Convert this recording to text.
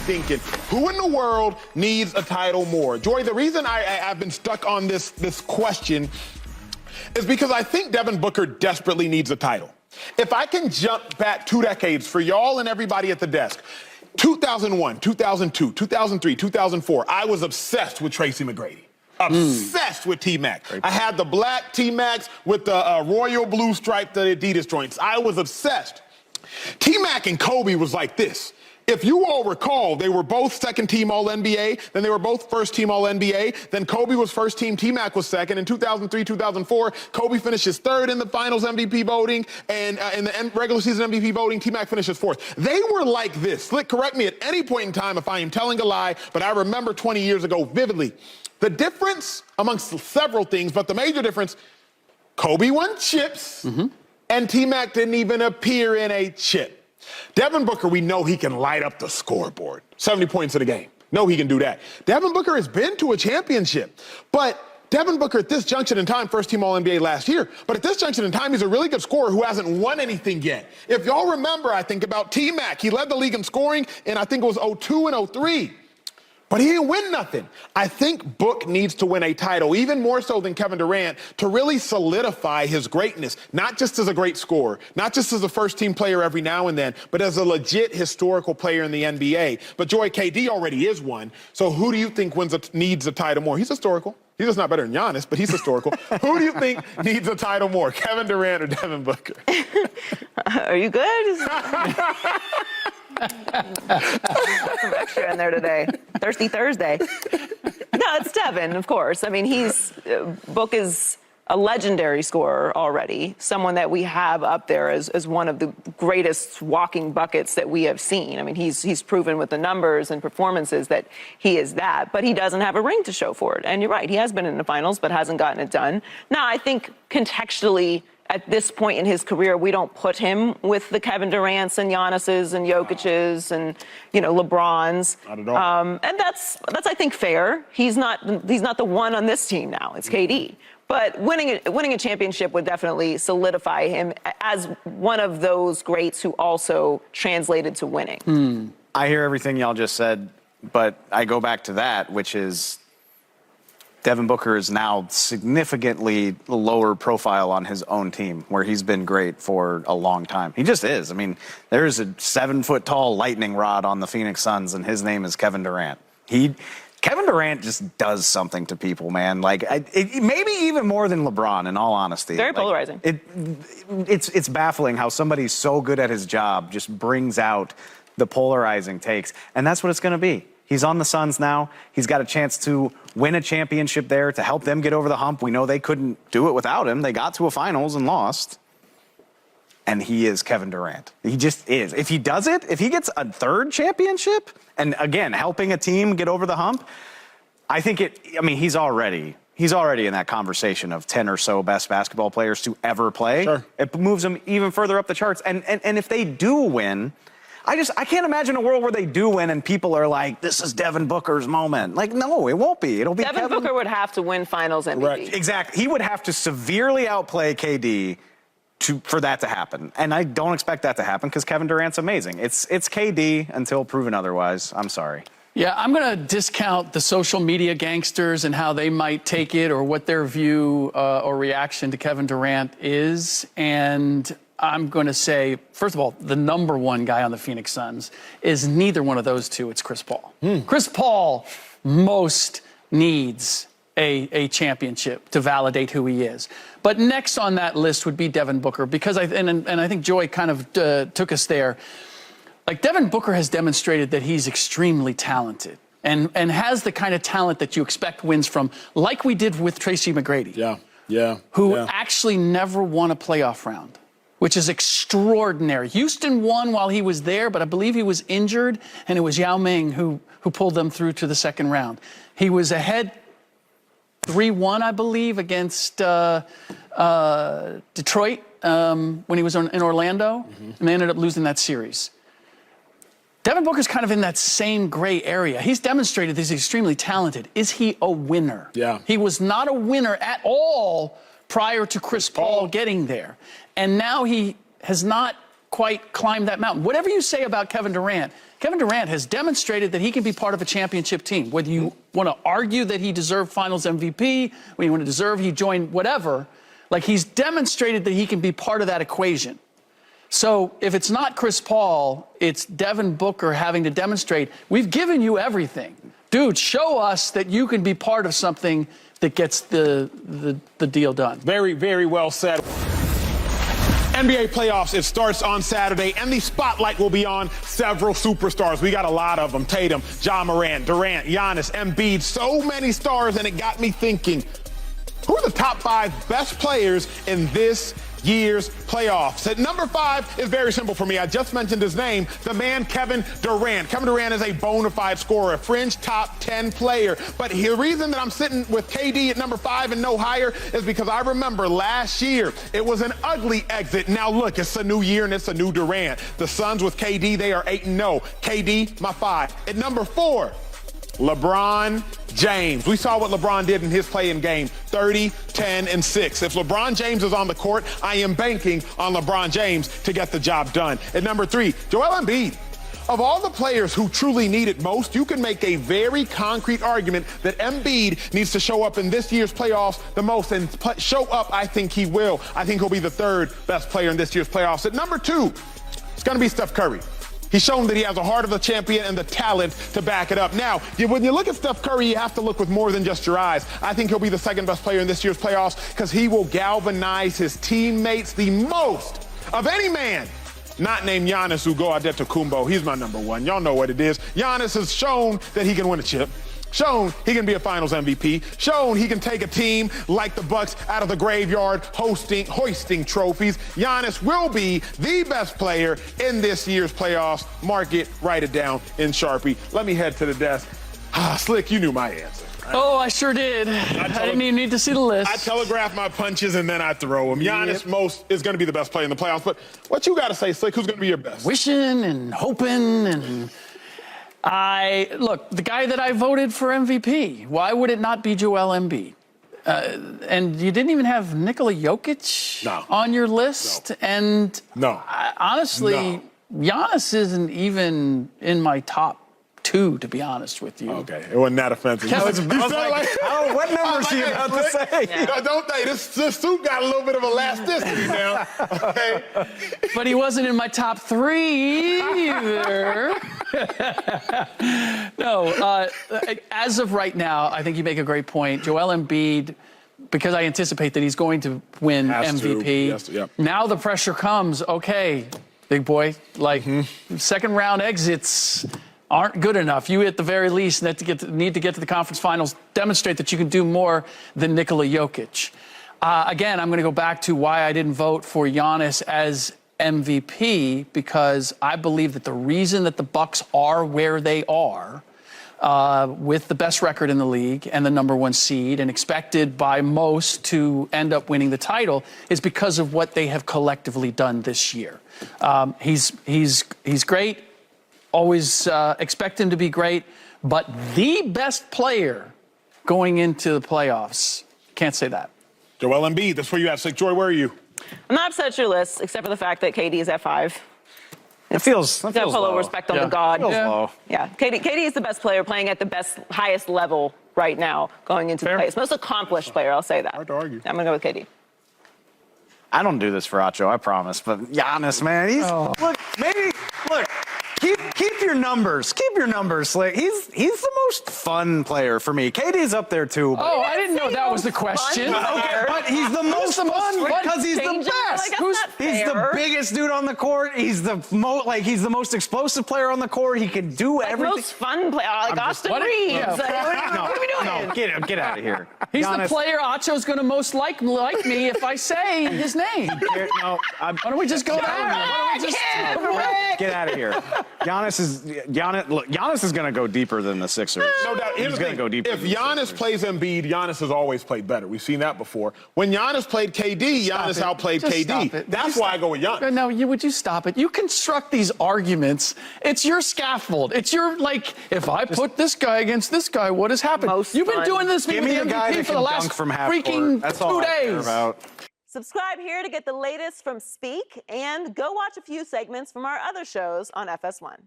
Thinking, who in the world needs a title more? Joy, the reason I've been stuck on this question is because I think Devin Booker desperately needs a title. If I can jump back 2 decades for y'all and everybody at the desk, 2001, 2002, 2003, 2004, I was obsessed with Tracy McGrady. Obsessed with T-Mac. I had the black T-Macs with the royal blue stripe, the Adidas joints. I was obsessed. T-Mac and Kobe was like this. If you all recall, they were both second-team All-NBA, then they were both first-team All-NBA, then Kobe was first-team, T-Mac was second. In 2003, 2004, Kobe finishes third in the finals MVP voting, and in the regular season MVP voting, T-Mac finishes fourth. They were like this. Slick, correct me at any point in time if I am telling a lie, but I remember 20 years ago vividly. The difference, amongst several things, but the major difference, Kobe won chips, and T-Mac didn't even appear in a chip. Devin Booker, we know he can light up the scoreboard. 70 points in a game. Know he can do that. Devin Booker has been to a championship. But Devin Booker at this junction in time, first-team All-NBA last year, but at this junction in time, he's a really good scorer who hasn't won anything yet. If y'all remember, I think, about T-Mac, he led the league in scoring in, I think it was 02 and 03. But he didn't win nothing. I think Book needs to win a title, even more so than Kevin Durant, to really solidify his greatness, not just as a great scorer, not just as a first-team player every now and then, but as a legit historical player in the NBA. But Joy, KD already is one. So who do you think needs a title more? He's historical. He's just not better than Giannis, but he's historical. Who do you think needs a title more, Kevin Durant or Devin Booker? Are you good? Some extra in there today. Thirsty Thursday. No, it's Devin, of course. I mean, Book is a legendary scorer already, someone that we have up there as one of the greatest walking buckets that we have seen. I mean, he's proven with the numbers and performances that he is that, but he doesn't have a ring to show for it. And you're right, he has been in the finals, but hasn't gotten it done. Now, I think contextually, at this point in his career, we don't put him with the Kevin Durant's and Giannis's and Jokic's and, LeBron's. Not at all. And that's I think fair. He's not the one on this team now. It's KD. But winning a championship would definitely solidify him as one of those greats who also translated to winning. I hear everything y'all just said, but I go back to that, which is Devin Booker is now significantly lower profile on his own team, where he's been great for a long time. He just is. I mean, there's a 7-foot-tall lightning rod on the Phoenix Suns, and his name is Kevin Durant. Kevin Durant just does something to people, man. Like, maybe even more than LeBron, in all honesty. Very polarizing. It's baffling how somebody so good at his job just brings out the polarizing takes, and that's what it's going to be. He's on the Suns now. He's got a chance to win a championship there to help them get over the hump. We know they couldn't do it without him. They got to a finals and lost. And he is Kevin Durant. He just is. If he does it, if he gets a third championship, and again, helping a team get over the hump, I think he's already in that conversation of 10 or so best basketball players to ever play. Sure. It moves him even further up the charts. And if they do win, I can't imagine a world where they do win and people are like, this is Devin Booker's moment. Like, no, it won't be. It'll be Devin Booker would have to win finals MVP. Right. Exactly. He would have to severely outplay KD for that to happen. And I don't expect that to happen because Kevin Durant's amazing. It's KD until proven otherwise. I'm sorry. Yeah, I'm going to discount the social media gangsters and how they might take it or what their view or reaction to Kevin Durant is. And I'm going to say, first of all, the number one guy on the Phoenix Suns is neither one of those two. It's Chris Paul. Chris Paul most needs a championship to validate who he is. But next on that list would be Devin Booker, because I think Joy kind of took us there. Like, Devin Booker has demonstrated that he's extremely talented and has the kind of talent that you expect wins from, like we did with Tracy McGrady. Who actually never won a playoff round, which is extraordinary. Houston won while he was there, but I believe he was injured, and it was Yao Ming who pulled them through to the second round. He was ahead 3-1, I believe, against Detroit when he was in Orlando, and they ended up losing that series. Devin Booker's kind of in that same gray area. He's demonstrated that he's extremely talented. Is he a winner? Yeah. He was not a winner at all prior to Chris Paul getting there. And now he has not quite climbed that mountain. Whatever you say about Kevin Durant, Kevin Durant has demonstrated that he can be part of a championship team. Whether you want to argue that he deserved Finals MVP, when you want to deserve he joined whatever, like he's demonstrated that he can be part of that equation. So if it's not Chris Paul, it's Devin Booker having to demonstrate, we've given you everything. Dude, show us that you can be part of something that gets the deal done. Very, very well said. NBA playoffs, it starts on Saturday, and the spotlight will be on several superstars. We got a lot of them. Tatum, Ja Morant, Durant, Giannis, Embiid, so many stars, and it got me thinking, who are the top 5 best players in this year's playoffs? At number 5 is very simple for me. I just mentioned his name, the man Kevin Durant. Kevin Durant is a bona fide scorer, a fringe top 10 player. But the reason that I'm sitting with KD at number 5 and no higher is because I remember last year it was an ugly exit. Now look, it's a new year and it's a new Durant. The Suns with KD, they are 8-0. KD, my 5. At number 4, LeBron James. We saw what LeBron did in his play-in game, 30, 10, and 6. If LeBron James is on the court, I am banking on LeBron James to get the job done. At number 3, Joel Embiid. Of all the players who truly need it most, you can make a very concrete argument that Embiid needs to show up in this year's playoffs the most, and show up, I think he will. I think he'll be the 3rd best player in this year's playoffs. At number 2, it's going to be Steph Curry. He's shown that he has the heart of a champion and the talent to back it up. Now, when you look at Steph Curry, you have to look with more than just your eyes. I think he'll be the 2nd best player in this year's playoffs because he will galvanize his teammates the most of any man not named Giannis Antetokounmpo. He's my number 1. Y'all know what it is. Giannis has shown that he can win a chip. Shown he can be a Finals MVP. Shown he can take a team like the Bucks out of the graveyard, hoisting trophies. Giannis will be the best player in this year's playoffs. Mark it, write it down in Sharpie. Let me head to the desk. Slick, you knew my answer. Right? Oh, I sure did. I didn't even need to see the list. I telegraph my punches and then I throw them. Giannis is going to be the best player in the playoffs. But what you got to say, Slick, who's going to be your best? Wishing and hoping and... Look, the guy that I voted for MVP, why would it not be Joel Embiid? And you didn't even have Nikola Jokic on your list. And honestly, Giannis isn't even in my top 2, to be honest with you. Okay, it wasn't that offensive. What numbers are you about to say? Yeah. Don't think this suit got a little bit of elasticity now. Okay, but he wasn't in my top 3 either. No, as of right now, I think you make a great point. Joel Embiid, because I anticipate that he's going to win MVP. Now the pressure comes, okay, big boy, like 2nd round exits aren't good enough. You, at the very least, need to get to the conference finals, demonstrate that you can do more than Nikola Jokic. Again, I'm going to go back to why I didn't vote for Giannis as MVP, because I believe that the reason that the Bucks are where they are, with the best record in the league and the number 1 seed and expected by most to end up winning the title, is because of what they have collectively done this year. He's great. Always expect him to be great, but the best player going into the playoffs, can't say that. Joel Embiid, that's where you at. Slick Joy, where are you? I'm not upset at your list, except for the fact that KD is at 5. It feels put a little respect on the God. Feels low. Yeah, KD is the best player playing at the highest level right now going into the playoffs. Most accomplished player, I'll say that. Hard to argue. I'm going to go with KD. I don't do this for Acho, I promise. But Giannis, man, keep your numbers. Keep your numbers, Slick. He's the most fun player for me. KD's up there too. But I didn't know that was the question. Okay, but he's the most fun because he's the best. He's the biggest dude on the court. He's the most explosive player on the court. He can do everything. Most fun player, like Austin Reeves. What are we doing? No, get out of here. He's the player Acho's going to most like me if I say his name. Why don't we just go there? Get out of here. Giannis is going to go deeper than the Sixers. No doubt. He's going to go deeper. If Giannis plays Embiid, Giannis has always played better. We've seen that before. When Giannis played KD, Giannis outplayed KD. That's why I go with Giannis. No, would you stop it? You construct these arguments. It's your scaffold. It's your, if I put this guy against this guy, what has happened? You've been doing this with the MVP for the last freaking 2 days. Subscribe here to get the latest from Speak, and go watch a few segments from our other shows on FS1.